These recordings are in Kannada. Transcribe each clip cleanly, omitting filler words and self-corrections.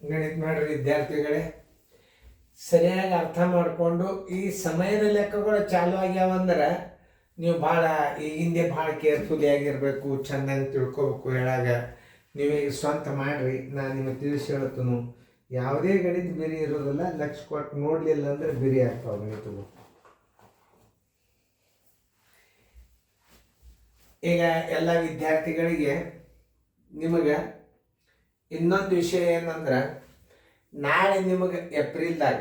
ಗಣಿತ ಮಾಡ್ರಿ ವಿದ್ಯಾರ್ಥಿಗಳೇ. ಸರಿಯಾಗಿ ಅರ್ಥ ಮಾಡಿಕೊಂಡು ಈ ಸಮಯದ ಲೆಕ್ಕಗಳು ಚಾಲು ಆಗ್ಯಾವಂದ್ರೆ ನೀವು ಭಾಳ ಈಗಿಂದೆ ಭಾಳ ಕೇರ್ಫುಲಿ ಆಗಿರಬೇಕು, ಚೆನ್ನಾಗಿ ತಿಳ್ಕೊಬೇಕು. ಹೇಳಾಗ ನೀವೀಗ ಸ್ವಂತ ಮಾಡಿರಿ. ನಾನು ನಿಮಗೆ ತಿಳಿಸಿ ಹೇಳ್ತೀನಿ, ಯಾವುದೇ ಗಣಿತ ಬಿರಿ ಇರೋದಿಲ್ಲ. ಲಕ್ಷ ಕೊಟ್ಟು ನೋಡಲಿಲ್ಲ ಅಂದರೆ ಬಿರಿ ಆಗ್ತಾವೆ ಗಣಿತಗಳು. ಈಗ ಎಲ್ಲ ವಿದ್ಯಾರ್ಥಿಗಳಿಗೆ ನಿಮಗೆ ಇನ್ನೊಂದು ವಿಷಯ ಏನಂದ್ರೆ, ನಾಳೆ ನಿಮಗೆ ಏಪ್ರಿಲ್ದಾಗ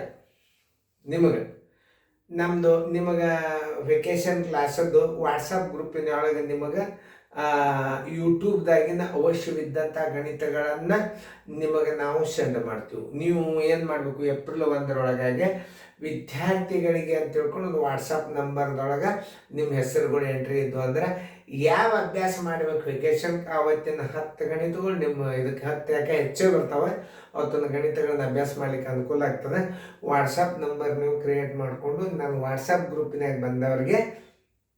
ನಿಮಗೆ ವೆಕೇಶನ್ ಕ್ಲಾಸದ್ದು ವಾಟ್ಸಪ್ ಗ್ರೂಪಿನ ಒಳಗೆ ನಿಮಗೆ ಯೂಟ್ಯೂಬ್ದಾಗಿನ ಅವಶ್ಯವಿದ್ದಂಥ ಗಣಿತಗಳನ್ನು ನಿಮಗೆ ನಾವು ಸೆಂಡ್ ಮಾಡ್ತೀವಿ. ನೀವು ಏನು ಮಾಡಬೇಕು, ಏಪ್ರಿಲ್ 1 ವಿದ್ಯಾರ್ಥಿಗಳಿಗೆ ಅಂತ ತಿಳ್ಕೊಂಡು ಒಂದು ವಾಟ್ಸಪ್ ನಂಬರ್ದೊಳಗೆ ನಿಮ್ಮ ಹೆಸರುಗಳು ಎಂಟ್ರಿ ಇದ್ವು ಅಂದ್ರೆ ಯಾವ ಅಭ್ಯಾಸ ಮಾಡಬೇಕು ವೆಕೇಶನ್ ಆವತ್ತಿನ 10 ಗಣಿತಗಳು ನಿಮ್ಮ ಇದಕ್ಕೆ 10 ಯಾಕೆ ಹೆಚ್ಚೇ ಬರ್ತಾವೆ, ಅವತ್ತೊಂದು ಗಣಿತಗಳನ್ನ ಅಭ್ಯಾಸ ಮಾಡ್ಲಿಕ್ಕೆ ಅನುಕೂಲ ಆಗ್ತದೆ. ವಾಟ್ಸಪ್ ನಂಬರ್ ನೀವು ಕ್ರಿಯೇಟ್ ಮಾಡಿಕೊಂಡು ನಾನು ವಾಟ್ಸಪ್ ಗ್ರೂಪಿನಾಗ ಬಂದವ್ರಿಗೆ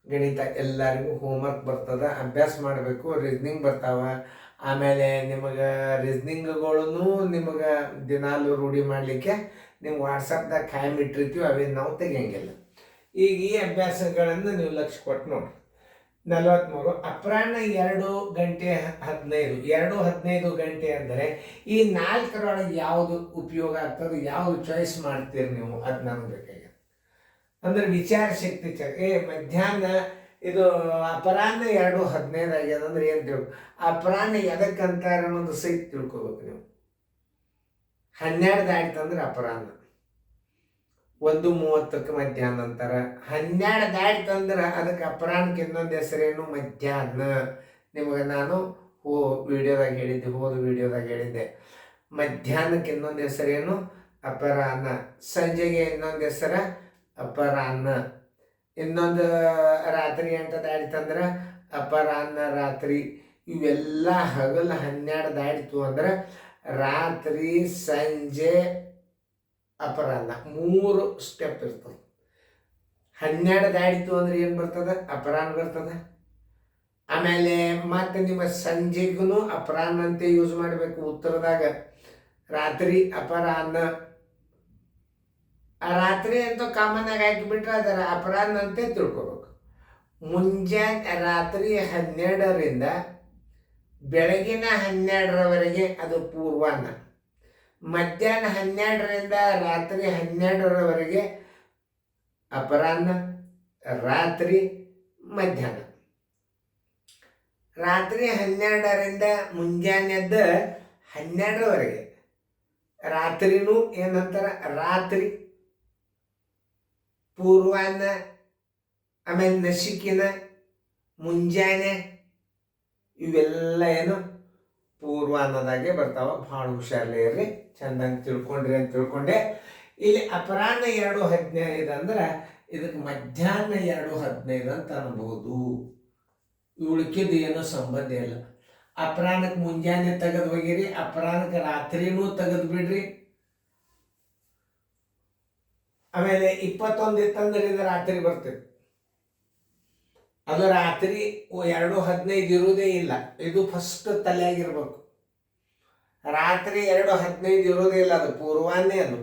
ಗಣಿತ ಎಲ್ಲರಿಗೂ ಹೋಮ್ವರ್ಕ್ ಬರ್ತದೆ, ಅಭ್ಯಾಸ ಮಾಡಬೇಕು. ರೀಸ್ನಿಂಗ್ ಬರ್ತಾವೆ. ಆಮೇಲೆ ನಿಮಗೆ ರೀಸ್ನಿಂಗ್ಗಳೂ ನಿಮಗೆ ದಿನಾಲು ರೂಢಿ ಮಾಡಲಿಕ್ಕೆ ನಿಮ್ಗೆ ವಾಟ್ಸಪ್ದಾಗ ಕಾಯಂ ಇಟ್ಟಿರ್ತೀವಿ, ಅವೇನು ನಾವು ತೆಗಿಯಂಗಿಲ್ಲ. ಈಗ ಈ ಅಭ್ಯಾಸಗಳನ್ನು ನೀವು ಲಕ್ಷ್ಯ ಕೊಟ್ಟು ನೋಡಿರಿ. 43 ಅಪರಾಹ್ನ 2:15 ಗಂಟೆ ಅಂದರೆ ಈ 4ರೊಳಗೆ ಯಾವುದು ಉಪಯೋಗ ಆಗ್ತದೆ, ಯಾವುದು ಚಾಯ್ಸ್ ಮಾಡ್ತೀರಿ ನೀವು, ಅದು ನನಗೆ ಬೇಕಾಗಿದೆ. ಅಂದ್ರೆ ವಿಚಾರ ಶಕ್ತಿ ಮಧ್ಯಾಹ್ನ ಇದು ಅಪರಾಹ್ನ 2:15 ಆಗ್ಯದ ಅಂದ್ರೆ ಏನು ತಿಳ್ಕೊ, ಅಪರಾಹ್ನ ಎದಕ್ಕಂತಾರೆ ಅನ್ನೋದು ಸಹಿತ ತಿಳ್ಕೊಬೇಕು ನೀವು. 12 ದಾಟಿತಂದ್ರೆ ಅಪರಾಹ್ನ, 1:30 ಮಧ್ಯಾಹ್ನ ಅಂತಾರೆ. 12 ದಾಟಿತಂದ್ರೆ ಅದಕ್ಕೆ ಅಪರಾಹ್ನಕ್ಕೆ ಇನ್ನೊಂದು ಹೆಸರೇನು, ಮಧ್ಯಾಹ್ನ. ನಿಮಗೆ ನಾನು ಹೋದ ವಿಡಿಯೋದಾಗ ಹೇಳಿದ್ದೆ ಮಧ್ಯಾಹ್ನಕ್ಕೆ ಇನ್ನೊಂದು ಹೆಸರೇನು, ಅಪರಾಹ್ನ. ಸಂಜೆಗೆ ಇನ್ನೊಂದು ಹೆಸರ ಅಪರಾಹ್ನ. ಇನ್ನೊಂದು ರಾತ್ರಿ 8 ದಾಟಿತಂದ್ರೆ ಅಪರಾಹ್ನ ರಾತ್ರಿ. ಇವೆಲ್ಲ ಹಗಲು 12 ದಾಟಿತು ಅಂದ್ರೆ ರಾತ್ರಿ, ಸಂಜೆ, ಅಪರಾಹ್ನ 3 ಸ್ಟೆಪ್ ಇರ್ತದೆ. 12 ದಾಟಿತು ಅಂದ್ರೆ ಏನು ಬರ್ತದೆ, ಅಪರಾಹ್ನ ಬರ್ತದೆ. ಆಮೇಲೆ ಮತ್ತೆ ನಿಮ್ಮ ಸಂಜೆಗೂ ಅಪರಾಹ್ನ ಅಂತ ಯೂಸ್ ಮಾಡಬೇಕು. ಉತ್ತರದಾಗ ರಾತ್ರಿ, ಅಪರಾಹ್ನ. ಆ ರಾತ್ರಿ ಅಂತ ಕಾಮನ್ ಆಗಿ ಹಾಕಿಬಿಟ್ರೆ ಅದರ ಅಪರಾಹ್ನ ಅಂತ ತಿಳ್ಕೊಬೇಕು. ಮುಂಜಾನೆ ರಾತ್ರಿ 12ರಿಂದ ಬೆಳಗಿನ 12ರವರೆಗೆ ಅದು ಪೂರ್ವಾಹ್ನ. ಮಧ್ಯಾಹ್ನ 12ರಿಂದ ರಾತ್ರಿ 12ರವರೆಗೆ ಅಪರಾಹ್ನ, ರಾತ್ರಿ, ಮಧ್ಯಾಹ್ನ. ರಾತ್ರಿ 12ರಿಂದ ಮುಂಜಾನೆದ್ದ 12ರವರೆಗೆ ರಾತ್ರಿನೂ ಏನಂತಾರೆ, ರಾತ್ರಿ, ಪೂರ್ವಾಹ್ನ, ಆಮೇಲೆ ನಸಿಕಿನ, ಮುಂಜಾನೆ, ಇವೆಲ್ಲ ಏನು ಪೂರ್ವಾಹ್ನದಾಗೆ ಬರ್ತಾವ. ಭಾಳ ಹುಷಾರ್ಲೇರಿ, ಚೆನ್ನಾಗಿ ತಿಳ್ಕೊಂಡ್ರಿ ಅಂತ ತಿಳ್ಕೊಂಡೆ. ಇಲ್ಲಿ ಅಪರಾಹ್ನ 2:15 ಅಂದ್ರೆ ಇದಕ್ಕೆ ಮಧ್ಯಾಹ್ನ 2:15 ಅಂತ ಅನ್ಬೋದು. ಉಳ್ಕಿದ್ದು ಏನೋ ಸಂಬಂಧ ಇಲ್ಲ. ಅಪರಾಹ್ನಕ್ಕೆ ಮುಂಜಾನೆ ತೆಗೆದು ಹೋಗಿರಿ, ಅಪರಾಹ್ನಕ್ಕೆ ರಾತ್ರಿನೂ ತೆಗೆದು ಬಿಡ್ರಿ. ಆಮೇಲೆ 21 ಇತ್ತಂದ್ರೆ ಇದು ರಾತ್ರಿ ಬರ್ತದೆ. ಅದು ರಾತ್ರಿ 2:15 ಇರುವುದೇ ಇಲ್ಲ. ಇದು ಫಸ್ಟ್ ತಲೆಯಾಗಿರ್ಬೇಕು. ರಾತ್ರಿ 2:15 ಇರೋದೇ ಇಲ್ಲ, ಅದು ಪೂರ್ವಾಹ್ನ. ಅದು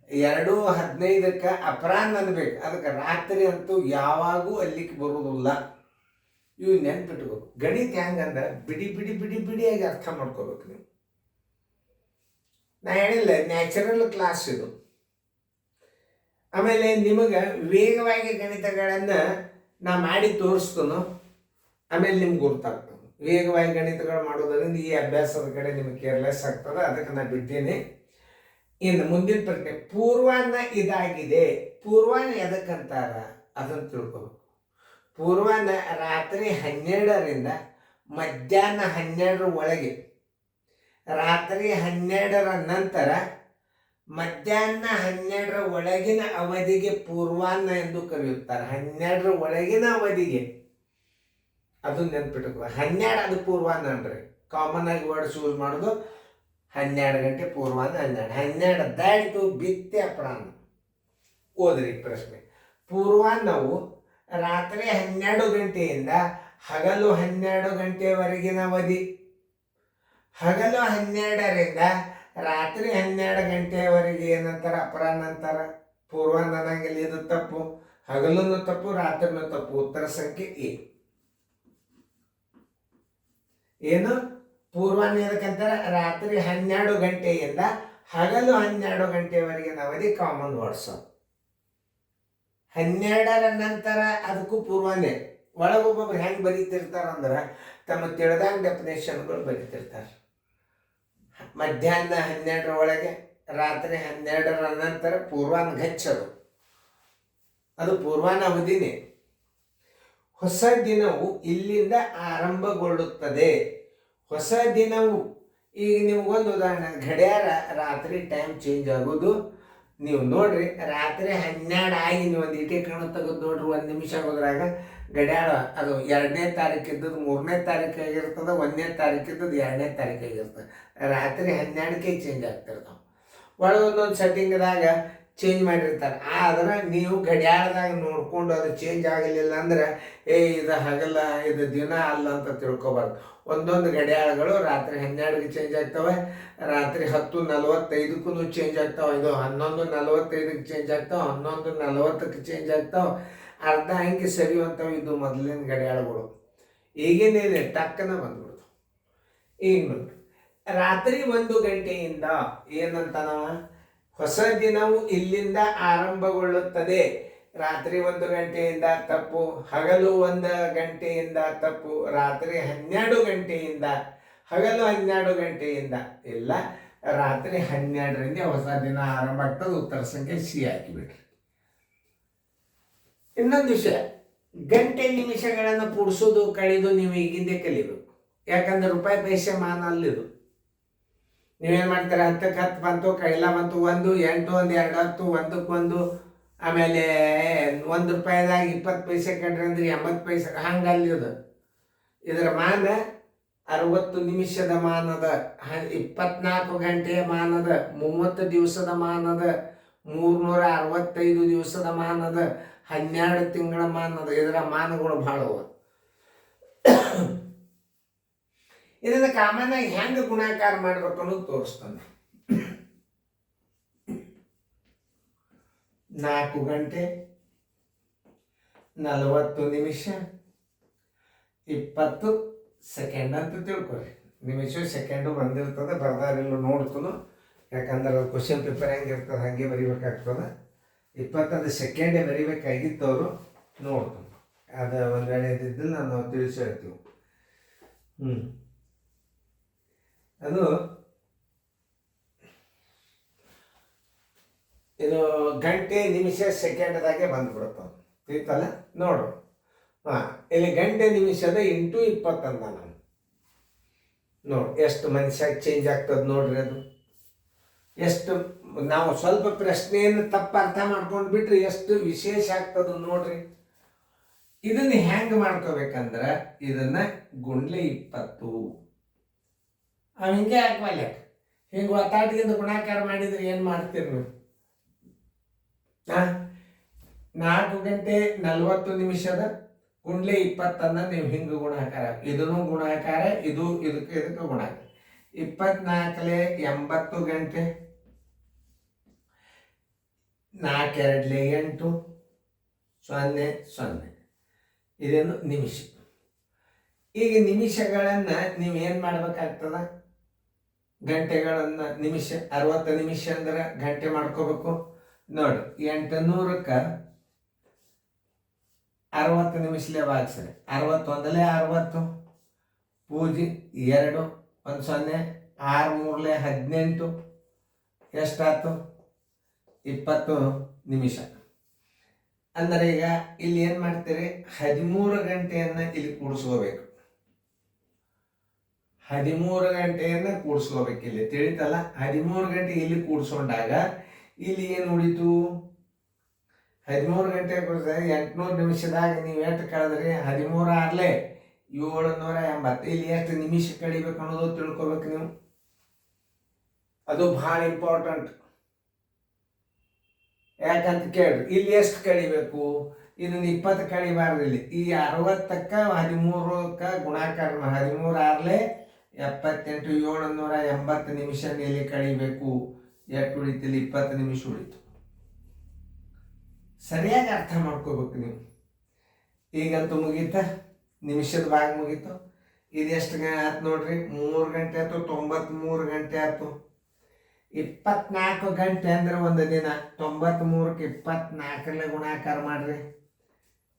2:15ಕ್ಕೆ ಅಪರಾಹ್ನ ಅನ್ಬೇಕು. ಅದಕ್ಕೆ ರಾತ್ರಿ ಅಂತೂ ಯಾವಾಗೂ ಅಲ್ಲಿಗೆ ಬರೋದಿಲ್ಲ. ಇವು ನೆನ್ಪಿಟ್ಬೇಕು. ಗಣಿತ ಹೆಂಗಂದ್ರೆ ಬಿಡಿಯಾಗಿ ಅರ್ಥ ಮಾಡ್ಕೋಬೇಕು ನೀವು. ನಾ ಹೇಳಿಲ್ಲ, ನ್ಯಾಚುರಲ್ ಕ್ಲಾಸ್ ಇದು. ಆಮೇಲೆ ನಿಮಗೆ ವೇಗವಾಗಿ ಗಣಿತಗಳನ್ನು ನಾ ಮಾಡಿ ತೋರಿಸ್ತೇನೋ, ಆಮೇಲೆ ನಿಮ್ಗೆ ಗೊತ್ತಾಗ್ತದೆ. ವೇಗವಾಗಿ ಗಣಿತಗಳು ಮಾಡೋದ್ರಿಂದ ಈ ಅಭ್ಯಾಸದ ಕಡೆ ನಿಮಗೆ ಕೇರ್ಲೆಸ್ ಆಗ್ತದೆ. ಅದಕ್ಕೆ ನಾನು ಬಿಡ್ತೀನಿ. ಇನ್ನು ಮುಂದಿನ ಪ್ರಶ್ನೆ, ಪೂರ್ವಾಹ್ನ ಇದಾಗಿದೆ. ಪೂರ್ವಾಹ್ನ ಎದಕ್ಕಂತಾರ ಅದನ್ನು ತಿಳ್ಕೋಬೇಕು. ಪೂರ್ವಾಹ್ನ ರಾತ್ರಿ 12ರಿಂದ ಮಧ್ಯಾಹ್ನ 12 ಒಳಗೆ, ರಾತ್ರಿ 12ರ ನಂತರ ಮಧ್ಯಾಹ್ನ 12ರ ಒಳಗಿನ ಅವಧಿಗೆ ಪೂರ್ವಾಹ್ನ ಎಂದು ಕರೆಯುತ್ತಾರೆ. 12ರ ಒಳಗಿನ ಅವಧಿಗೆ, ಅದು ನೆನ್ಪಿಟ್ಕೊ. 12 ಅದು ಪೂರ್ವಾಹ್ನ ಅನ್ರಿ. ಕಾಮನ್ ಆಗಿ ವರ್ಡ್ಸ್ ಯೂಸ್ ಮಾಡೋದು 12 ಗಂಟೆ ಪೂರ್ವಾಹ್ನ. 12 ದಾಟಿತು ಬಿತ್ತೆ ಅಪರಾಹ್ನ. ಓದ್ರಿ ಪ್ರಶ್ನೆ. ಪೂರ್ವಾಹ್ನವು ರಾತ್ರಿ 12 ಗಂಟೆಯಿಂದ ಹಗಲು 12 ಗಂಟೆವರೆಗಿನ ಅವಧಿ. ಹಗಲು 12ರಿಂದ ರಾತ್ರಿ 12 ಗಂಟೆಯವರೆಗೆ ಏನಂತಾರೆ ಅಪರಾಹ್ನ ಅಂತಾರ, ಪೂರ್ವಾಹ್ನ ಅನ್ನಂಗಿಲ್ಲ. ಇದು ತಪ್ಪು. ಹಗಲೂ ತಪ್ಪು, ರಾತ್ರಿನೂ ತಪ್ಪು. ಉತ್ತರ ಸಂಖ್ಯೆ ಎ. ಏನು ಪೂರ್ವಾಹ್ನ ಎದಕ್ಕಂತಾರೆ? ರಾತ್ರಿ 12 ಗಂಟೆಯಿಂದ ಹಗಲು 12 ಗಂಟೆಯವರೆಗೆ ಅವಧಿ ಕಾಮನ್ ವರ್ಡ್ಸ್. 12ರ ನಂತರ ಅದಕ್ಕೂ ಪೂರ್ವಾಹ್ನ. ಒಳಗೊಬ್ಬೊಬ್ರು ಹೆಂಗೆ ಬರೀತಿರ್ತಾರಂದ್ರೆ ತಮ್ಮ ತಿಳಿದಾಗ ಡೆಫಿನೇಷನ್ಗಳು ಬರೀತಿರ್ತಾರೆ. ಮಧ್ಯಾಹ್ನ 12ರ ಒಳಗೆ, ರಾತ್ರಿ 12ರ ನಂತರ ಪೂರ್ವಾಹ್ನ ಗಚ್ಚದು, ಅದು ಪೂರ್ವಾಹ್ನ ಅವಧಿನೇ. ಹೊಸ ದಿನವು ಇಲ್ಲಿಂದ ಆರಂಭಗೊಳ್ಳುತ್ತದೆ. ಹೊಸ ದಿನವು, ಈಗ ನಿಮ್ಗೊಂದು ಉದಾಹರಣೆ, ಗಡಿಯಾರ ರಾತ್ರಿ ಟೈಮ್ ಚೇಂಜ್ ಆಗೋದು ನೀವು ನೋಡ್ರಿ. ರಾತ್ರಿ 12 ಆಗಿ ನೀವು ಒಂದು ಇಟೆ ಕಣ್ಣು ತೆಗೆದು ನೋಡ್ರಿ, 1 ನಿಮಿಷ ಆಗೋದ್ರಾಗ ಗಡಿಯಾರ ಅದು 2ನೇ ತಾರೀಕು ಇದ್ದದ್ದು 3ನೇ ತಾರೀಕು ಆಗಿರ್ತದೆ, 1ನೇ ತಾರೀಕು ಇದ್ದದ್ದು 2ನೇ ತಾರೀಕು ಆಗಿರ್ತದೆ. ರಾತ್ರಿ 12ಕ್ಕೆ ಚೇಂಜ್ ಆಗ್ತಿರ್ತಾವೆ. ಒಳಗೊಂದೊಂದು ಸೆಟ್ಟಿಂಗ್ದಾಗ ಚೇಂಜ್ ಮಾಡಿರ್ತಾರೆ. ಆದ್ರೆ ನೀವು ಗಡಿಯಾರದಾಗ ನೋಡ್ಕೊಂಡು ಅದು ಚೇಂಜ್ ಆಗಲಿಲ್ಲ ಅಂದ್ರೆ ಇದು ಹಗಲ, ಇದು ದಿನ ಅಲ್ಲ ಅಂತ ತಿಳ್ಕೊಬಾರ್ದು. ಒಂದೊಂದು ಗಡಿಯಾರಗಳು ರಾತ್ರಿ 12ಕ್ಕೆ ಚೇಂಜ್ ಆಗ್ತವೆ, ರಾತ್ರಿ 10:45ಕ್ಕೂ ಚೇಂಜ್ ಆಗ್ತಾವೆ, ಇದು 11:45ಕ್ಕೆ ಚೇಂಜ್ ಆಗ್ತಾವೆ, 11:40ಕ್ಕೆ ಚೇಂಜ್ ಆಗ್ತಾವೆ, ಅರ್ಧ ಅಂಕಿ ಸರಿಯುವಂಥವು. ಇದು ಮೊದಲಿನ ಗಡಿಯಾರಗಳು. ಈಗೇನಿದೆ ಟಕ್ಕನ ಬಂದ್ಬಿಡ್ತು. ಈಗ ನೋಡಿ, ರಾತ್ರಿ 1 ಗಂಟೆಯಿಂದ ಏನಂತ ನಾವು, ಹೊಸ ದಿನವು ಇಲ್ಲಿಂದ ಆರಂಭಗೊಳ್ಳುತ್ತದೆ. ರಾತ್ರಿ 1 ಗಂಟೆಯಿಂದ ತಪ್ಪು, ಹಗಲು 1 ಗಂಟೆಯಿಂದ ತಪ್ಪು, ರಾತ್ರಿ 12 ಗಂಟೆಯಿಂದ, ಹಗಲು 12 ಗಂಟೆಯಿಂದ ಇಲ್ಲ, ರಾತ್ರಿ 12ರಿಂದ ಹೊಸ ದಿನ ಆರಂಭ ಆಗ್ತದೆ. ಉತ್ತರ ಸಂಖ್ಯೆ ಸಿ ಹಾಕಿಬಿಟ್ರಿ. ಇನ್ನೊಂದು ವಿಷಯ, ಗಂಟೆ ನಿಮಿಷಗಳನ್ನು ಕೂಡಿಸೋದು ಕಳೆದು ನೀವು ಈಗಿಂದೇ ಕಲಿಬೇಕು. ಯಾಕಂದ್ರೆ ರೂಪಾಯಿ ಪೈಸೆ ಮಾನ ಅಲ್ಲಿದು. ನೀವೇನು ಮಾಡ್ತಾರೆ, 10ಕ್ಕೆ 10 ಬಂತು, ಕೈಲ ಬಂತು, 1, 8, 1, 2, 10, 1ಕ್ಕೆ 1, ಆಮೇಲೆ ₹1 20 ಪೈಸೆ ಕಂಡ್ರಿ ಅಂದ್ರೆ 80 ಪೈಸೆ, ಹಂಗಲ್ಲಿದು. ಇದರ ಮಾನ 60 ನಿಮಿಷದ ಮಾನದ, 24 ಗಂಟೆಯ ಮಾನದ, 30 ದಿವಸದ ಮಾನದ, 365 ದಿವಸದ ಮಾನದ, 12 ತಿಂಗಳ ಮಾನದ. ಇದರ ಮಾನಗಳು ಭಾಳ ಅವ. ಇದನ್ನು ಕಾಮನ್ ಆಗಿ ಹೆಂಗೆ ಗುಣಾಕಾರ ಮಾಡ್ಬೇಕು ಅನ್ನೋದು ತೋರಿಸ್ತಾನೆ. 4 ಗಂಟೆ 40 ನಿಮಿಷ 20 ಸೆಕೆಂಡ್ ಅಂತ ತಿಳ್ಕೊರಿ. ನಿಮಿಷ ಸೆಕೆಂಡು ಬಂದಿರ್ತದೆ, ಬರ್ದಾರಿಲ್ಲ ನೋಡ್ತು. ಯಾಕಂದ್ರೆ ಅದು ಕ್ವಶನ್ ಪೇಪರ್ ಹೆಂಗಿರ್ತದೆ ಹಾಗೆ ಬರಿಬೇಕಾಗ್ತದೆ. 20 ಸೆಕೆಂಡೇ ಬರಿಬೇಕಾಗಿತ್ತು, ಅವರು ನೋಡ್ತು. ಅದು ಒಂದು ವೇಳೆ ಇದ್ದಿದ್ದಿಲ್ಲ ನಾವು ತಿಳಿಸಿ ಹೇಳ್ತೀವಿ. ಅದು ಇದು ಗಂಟೆ ನಿಮಿಷ ಸೆಕೆಂಡ್ದಾಗೆ ಬಂದ್ಬಿಡುತ್ತೆ. ತಿಳ್ತಲ್ಲ ನೋಡ್ರು. ಇಲ್ಲಿ ಗಂಟೆ ನಿಮಿಷದ ಇಂಟು 20 ಅಂದ ನಾನು. ನೋಡಿ ಎಷ್ಟು ಮನುಷ್ಯ ಚೇಂಜ್ ಆಗ್ತದೆ ನೋಡ್ರಿ. ಅದು ಎಷ್ಟು ನಾವು ಸ್ವಲ್ಪ ಪ್ರಶ್ನೆಯನ್ನು ತಪ್ಪು ಅರ್ಥ ಮಾಡ್ಕೊಂಡು ಬಿಟ್ರೆ ಎಷ್ಟು ವಿಶೇಷ ಆಗ್ತದ ನೋಡ್ರಿ. ಇದನ್ನು ಹೆಂಗೆ ಮಾಡ್ಕೋಬೇಕಂದ್ರೆ ಇದನ್ನು ಗುಂಡ್ಲೆ 20 ಹಿಂಗೆ ಹಾಕ್ವಲ್ಲ. ಹಿಂಗೆ ಒತ್ತಾಟಿಗಿಂತ ಗುಣಾಕಾರ ಮಾಡಿದ್ರೆ ಏನು ಮಾಡ್ತೀರಿ ನೀವು? 4 ಗಂಟೆ 40 ನಿಮಿಷದ ಗುಂಡ್ಲೆ 20 ನೀವು ಹಿಂಗೆ ಗುಣಾಕಾರ, ಇದನ್ನು ಗುಣಾಕಾರ, ಇದು ಇದಕ್ಕೆ ಗುಣಾಕಾರ. 24 80 ಗಂಟೆ, 4 2 8 0 0. ಇದೇನು ನಿಮಿಷ. ಈಗ ನಿಮಿಷಗಳನ್ನು ನೀವೇನು ಮಾಡ್ಬೇಕಾಗ್ತದ? ಗಂಟೆಗಳನ್ನು ನಿಮಿಷ 60 ನಿಮಿಷ ಅಂದ್ರೆ ಗಂಟೆ ಮಾಡ್ಕೋಬೇಕು. ನೋಡಿ 800ಕ್ಕೆ 60 ನಿಮಿಷಲೇ ಭಾಗಿಸ್ರಿ. 61 60 ಪೂಜಿ 2 1 0 6 3 18 ಎಷ್ಟಾಯ್ತು? 20 ನಿಮಿಷ. ಅಂದರೆ ಈಗ ಇಲ್ಲಿ ಏನು ಮಾಡ್ತೀರಿ? 13 ಗಂಟೆಯನ್ನು ಇಲ್ಲಿ ಕೂಡಿಸ್ಕೋಬೇಕು. 13 ಗಂಟೆಯನ್ನು ಕೂಡಿಸ್ಕೋಬೇಕು. ಇಲ್ಲಿ ತಿಳಿತಲ್ಲ? 13 ಗಂಟೆ ಇಲ್ಲಿ ಕೂಡಿಸ್ಕೊಂಡಾಗ ಇಲ್ಲಿ ಏನು ಉಳಿತು? 13 ಗಂಟೆ ಕೂಡಿಸಿದಾಗ 800 ನಿಮಿಷದಾಗ ನೀವು ಎಷ್ಟು ಕಳೆದ್ರಿ? 13 6 780. ಇಲ್ಲಿ ಎಷ್ಟು ನಿಮಿಷ ಕಳಿಬೇಕು ಅನ್ನೋದು ತಿಳ್ಕೊಬೇಕು ನೀವು. ಅದು ಭಾಳ ಇಂಪಾರ್ಟೆಂಟ್. ಯಾಕಂತ ಕೇಳ್ರಿ, ಇಲ್ಲಿ ಎಷ್ಟು ಕಳಿಬೇಕು? ಇದನ್ನು 20 ಕಳಿಬಾರ್ದು. ಇಲ್ಲಿ ಈ 60ಕ್ಕೆ 13ಕ್ಕೆ ಗುಣಾಕಾರ 13 6 78 780 ನಿಮಿಷ ಇಲ್ಲಿ ಕಳಿಬೇಕು. ಎಷ್ಟು ಉಳಿತಿಲ್ಲ? 20 ನಿಮಿಷ ಉಳಿತು. ಸರಿಯಾಗಿ ಅರ್ಥ ಮಾಡ್ಕೋಬೇಕು ನೀವು. ಈಗಂತೂ ಮುಗೀತ, ನಿಮಿಷದ ಭಾಗ ಮುಗೀತು. ಇದೆಷ್ಟು ಆಯ್ತು ನೋಡ್ರಿ, 3 ಗಂಟೆ ಆಯ್ತು, 93 ಗಂಟೆ ಆಯ್ತು. 24 ಗಂಟೆ ಅಂದ್ರೆ ಒಂದು ದಿನ. 93ಕ್ಕೆ 24 ಗುಣಾಕಾರ ಮಾಡ್ರಿ.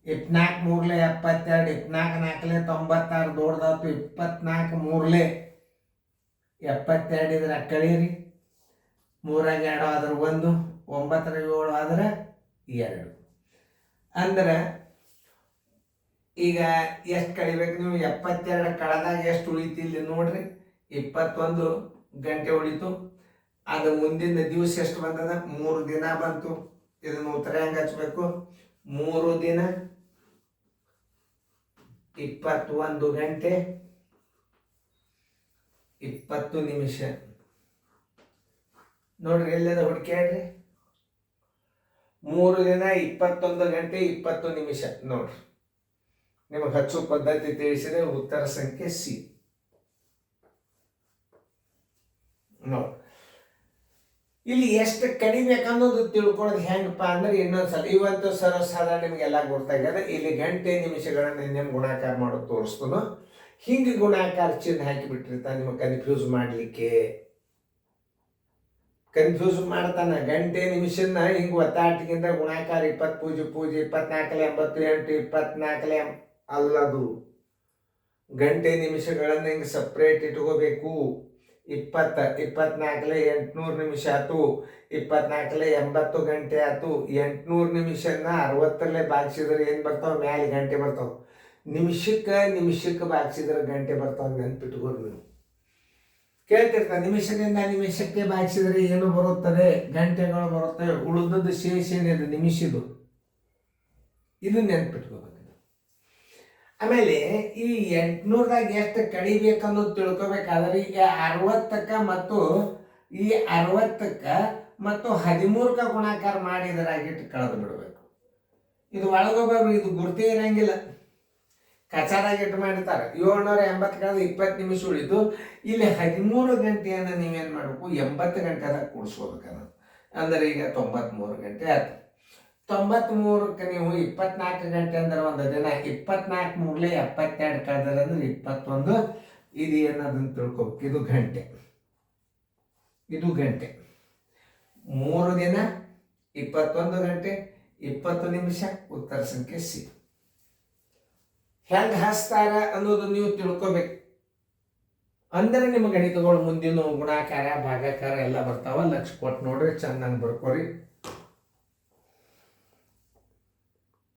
24 3 72, 24 4 96 ದೊಡ್ಡದಾಯ್ತು. 24 3 72 ಇದ್ರೆ ಕಳೀರಿ. 3 2 ಆದ್ರೆ 1, 9 7 ಆದ್ರೆ 2. ಅಂದ್ರೆ ಈಗ ಎಷ್ಟು ಕಳಿಬೇಕು ನೀವು? 72 ಕಳೆದಾಗ ಎಷ್ಟು ಉಳಿತು ಇಲ್ಲಿ ನೋಡ್ರಿ, 21 ಗಂಟೆ ಉಳಿತು. ಅದು ಮುಂದಿನ ದಿವಸ ಎಷ್ಟು ಬಂದದ? 3 ದಿನ ಬಂತು. ಇದನ್ನು ಉತ್ತರ ಹೆಂಗೆ ಹಚ್ಬೇಕು? 3 ದಿನ 21 ಗಂಟೆ 20 ನಿಮಿಷ. ನೋಡ್ರಿ ಎಲ್ಲದ ಹುಡುಕ್ಯಾಡ್ರಿ. 3 ದಿನ 21 ಗಂಟೆ 20 ನಿಮಿಷ. ನೋಡ್ರಿ, ನಿಮಗೆ ಹಚ್ಚೋ ಪದ್ಧತಿ ತಿಳಿಸಿದ್ರೆ ಉತ್ತರ ಸಂಖ್ಯೆ ಸಿ. ನೋಡಿ, ಇಲ್ಲಿ ಎಷ್ಟು ಕಡಿಬೇಕನ್ನೋದು ತಿಳ್ಕೊಳ್ಳೋದು ಹೆಂಗಪ್ಪ ಅಂದ್ರೆ ಇನ್ನೊಂದ್ಸಲ ಇವತ್ತು ಸರ್ವಸಾಧಾರಣ ನಿಮಗೆಲ್ಲ ಗೊತ್ತಾಗ್ಯದ. ಇಲ್ಲಿ ಗಂಟೆ ನಿಮಿಷಗಳನ್ನ ಇನ್ನೇನು ಗುಣಾಕಾರ ಮಾಡೋದು ತೋರಿಸ್ತನೋ ಹಿಂಗೆ ಗುಣಾಕಾರ ಚಿಹ್ನೆ ಹಾಕಿಬಿಟ್ಟಿರ್ತಾನೆ ನಿಮಗೆ ಕನ್ಫ್ಯೂಸ್ ಮಾಡಲಿಕ್ಕೆ. ಕನ್ಫ್ಯೂಸ್ ಮಾಡ್ತಾನೆ. ಗಂಟೆ ನಿಮಿಷನ ಹಿಂಗೆ ಒತ್ತಾಟಿಗಿಂತ ಗುಣಾಕಾರ 20 ಪೂಜೆ 24 88 24 ಅಲ್ಲದು. ಗಂಟೆ ನಿಮಿಷಗಳನ್ನು ಹಿಂಗೆ ಸಪ್ರೇಟ್ ಇಟ್ಕೋಬೇಕು. 20 24 800 ನಿಮಿಷ ಆಯ್ತು. 24 80 ಗಂಟೆ ಆಯ್ತು. 800 ನಿಮಿಷನ 60ರಲ್ಲೇ ಭಾಗಿಸಿದ್ರೆ ಏನು ಬರ್ತಾವೆ? ಮ್ಯಾಲೆ ಗಂಟೆ ಬರ್ತಾವೆ. ನಿಮಿಷಕ್ಕೆ ಭಾಗಿಸಿದ್ರೆ ಗಂಟೆ ಬರ್ತಾವೆ. ನೆನ್ಪಿಟ್ಕೋರಿ ನೀವು. ಕೇಳ್ತಿರ್ತಾರೆ, ನಿಮಿಷದಿಂದ ನಿಮಿಷಕ್ಕೆ ಭಾಗಿಸಿದ್ರೆ ಏನು ಬರುತ್ತದೆ? ಗಂಟೆಗಳು ಬರುತ್ತವೆ. ಉಳಿದದ್ದು ಶೇಷ ಏನಿದೆ? ನಿಮಿಷದು. ಇದು ನೆನ್ಪಿಟ್ಕೋಬೇಕು. ಆಮೇಲೆ ಈ 800ದಾಗ ಎಷ್ಟು ಕಡಿಬೇಕನ್ನೋದು ತಿಳ್ಕೊಬೇಕಾದ್ರೆ ಈ 60ಕ್ಕೆ ಮತ್ತು ಈ 60ಕ್ಕೆ ಮತ್ತು 13ಕ್ಕೆ ಗುಣಾಕಾರ ಮಾಡಿದರಾಗಿಟ್ಟು ಕಳೆದು ಬಿಡಬೇಕು. ಇದು ಒಳಗೋಗ್ರು, ಇದು ಗುರ್ತಿ ಇರಂಗಿಲ್ಲ. ಕಚಾರಾಗಿಟ್ಟು ಮಾಡಿರ್ತಾರೆ. 780 ಕಳೆದು 20 ನಿಮಿಷ ಉಳಿದು. ಇಲ್ಲಿ 13 ಗಂಟೆಯನ್ನು ನೀವೇನು ಮಾಡಬೇಕು? 80 ಗಂಟೆದಾಗ ಕೂಡಿಸ್ಕೋಬೇಕನ್ನ. ಅಂದರೆ ಈಗ 93 ಗಂಟೆ ಆಯ್ತು. 93ಕ್ಕೆ ನೀವು 24 ಗಂಟೆ ಅಂದ್ರೆ ಒಂದು ದಿನ. 24 3 72 ಕಳೆದ್ರೆ ಅಂದ್ರೆ 21. ಇದು ಏನದನ್ನು ತಿಳ್ಕೊಬೇಕು. ಇದು ಗಂಟೆ, ಇದು ಗಂಟೆ. 3 ದಿನ 21 ಗಂಟೆ 20 ನಿಮಿಷ. ಉತ್ತರ ಸಂಖ್ಯೆ ಸಿ. ಹೆಂಗೆ ಹಚ್ತಾರ ಅನ್ನೋದು ನೀವು ತಿಳ್ಕೊಬೇಕು. ಅಂದರೆ ನಿಮ್ಮ ಗಣಿತಗಳು ಮುಂದಿನ ಗುಣಾಕಾರ ಭಾಗಾಕಾರ ಎಲ್ಲ ಬರ್ತಾವ. ಲಕ್ಷ ಕೊಟ್ಟು ನೋಡ್ರಿ, ಚೆನ್ನಾಗಿ ಬರ್ಕೋರಿ.